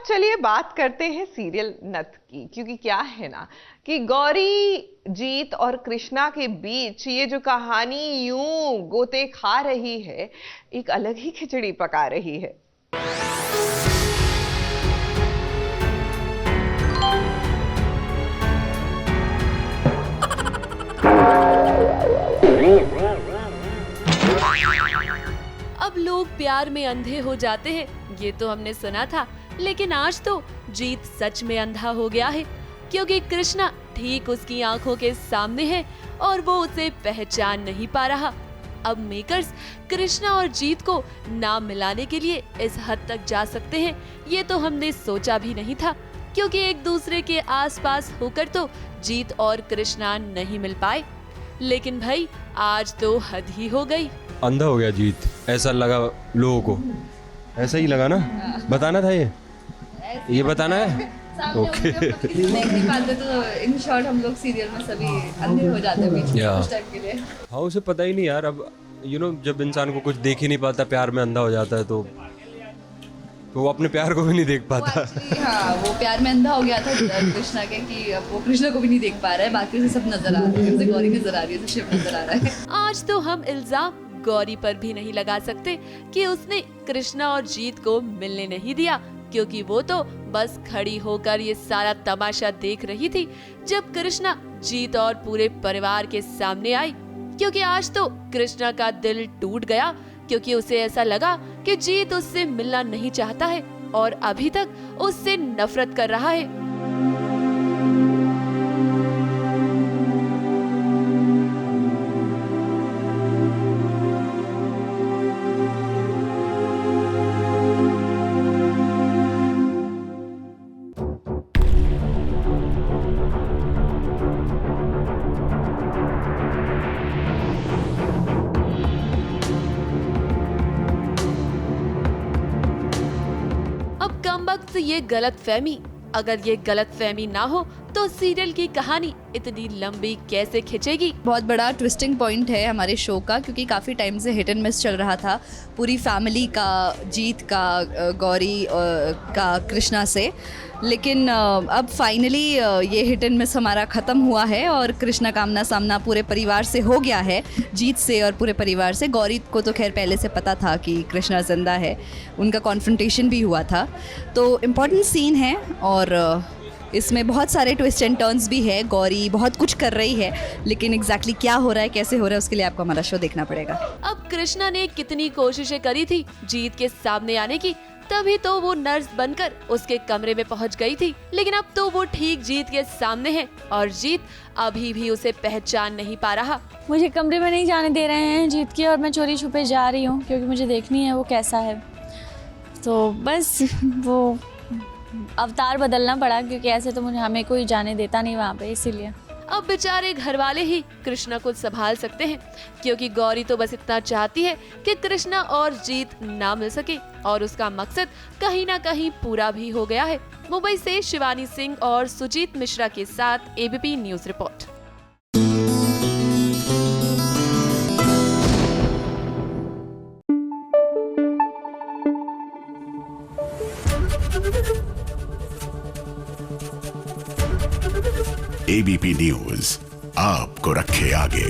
चलिए बात करते हैं सीरियल नथ की, क्योंकि क्या है ना कि गौरी, जीत और कृष्णा के बीच ये जो कहानी यूं गोते खा रही है, एक अलग ही खिचड़ी पका रही है। अब लोग प्यार में अंधे हो जाते हैं, ये तो हमने सुना था, लेकिन आज तो जीत सच में अंधा हो गया है, क्योंकि कृष्णा ठीक उसकी आंखों के सामने है और वो उसे पहचान नहीं पा रहा। अब मेकर्स कृष्णा और जीत को नाम मिलाने के लिए इस हद तक जा सकते हैं, ये तो हमने सोचा भी नहीं था, क्योंकि एक दूसरे के आसपास होकर तो जीत और कृष्णा नहीं मिल पाए। लेकिन भाई आज तो हद ही हो गई। अंधा हो गया जीत, ऐसा लगा लोगों को, ऐसा ही लगा ना? बताना था ये बताना है। ओके नहीं पाते तो इन शॉर्ट हम लोग सीरियल में सभी अंधे हो जाते हैं बीच में कुछ टाइम के लिए। हाँ, उसे पता ही नहीं यार। अब जब इंसान को कुछ देख ही नहीं पाता, प्यार में अंधा हो जाता है, तो वो अपने प्यार को भी नहीं देख पाता। हाँ, वो प्यार में अंधा हो गया था कृष्णा के, कि अब वो कृष्णा को भी नहीं देख पा रहा है, बाकी उसे सब नजर आ रहा है, उसे गौरी नजर आ रही है, उसे शिव नजर आ रहा है। आज तो हम इल्जाम गौरी पर भी नहीं लगा सकते कि उसने कृष्णा और जीत को मिलने नहीं दिया, क्योंकि वो तो बस खड़ी होकर ये सारा तमाशा देख रही थी जब कृष्णा जीत और पूरे परिवार के सामने आई। क्योंकि आज तो कृष्णा का दिल टूट गया, क्योंकि उसे ऐसा लगा कि जीत उससे मिलना नहीं चाहता है और अभी तक उससे नफरत कर रहा है। वक्त ये गलतफहमी, अगर ये गलतफहमी ना हो तो सीरियल की कहानी इतनी लंबी कैसे खिंचेगी। बहुत बड़ा ट्विस्टिंग पॉइंट है हमारे शो का, क्योंकि काफ़ी टाइम से हिट एंड मिस चल रहा था पूरी फैमिली का, जीत का, गौरी का कृष्णा से। लेकिन अब फाइनली ये हिट एंड मिस हमारा ख़त्म हुआ है और कृष्णा का आमना सामना पूरे परिवार से हो गया है, जीत से और पूरे परिवार से। गौरी को तो खैर पहले से पता था कि कृष्णा जिंदा है, उनका कॉन्फ्रंटेशन भी हुआ था। तो इम्पॉर्टेंट सीन है और इसमें बहुत सारे ट्विस्ट एंड टर्न्स भी है। गौरी बहुत कुछ कर रही है, लेकिन एग्जैक्टली क्या हो रहा है, कैसे हो रहा है, उसके लिए आपको हमारा शो देखना पड़ेगा। अब कृष्णा ने कितनी कोशिशें करी थी जीत के सामने आने की, तभी तो वो नर्स बनकर उसके कमरे में पहुंच गई थी, लेकिन अब तो वो ठीक जीत के सामने है और जीत अभी भी उसे पहचान नहीं पा रहा। मुझे कमरे में नहीं जाने दे रहे हैं जीत के, और मैं चोरी छुपे जा रही हूँ क्योंकि मुझे देखनी है वो कैसा है। तो बस वो अवतार बदलना पड़ा, क्योंकि ऐसे तो हमें कोई जाने देता नहीं वहाँ पे, इसीलिए। अब बेचारे घर वाले ही कृष्णा को संभाल सकते हैं, क्योंकि गौरी तो बस इतना चाहती है कि कृष्णा और जीत ना मिल सके, और उसका मकसद कहीं ना कहीं पूरा भी हो गया है। मुंबई से शिवानी सिंह और सुजीत मिश्रा के साथ ABP news report. ABP news आपको रखे आगे।